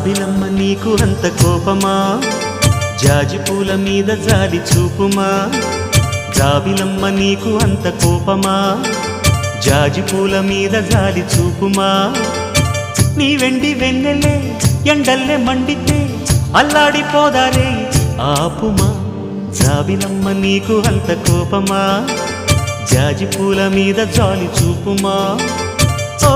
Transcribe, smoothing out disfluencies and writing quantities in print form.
జాబిలమ్మ నీకు అంత కోపమా జాజి పూల మీద జాలి చూపుమా జాబిలమ్మ నీకు అంత కోపమా జాజి పూల మీద జాలి చూపుమా నీ వెండి వెన్నెలే ఎండల్లే మండితే అల్లాడిపోదారే ఆపుమా జాబిలమ్మ నీకు అంత కోపమా జాజి పూల మీద జాలి చూపుమా ఓ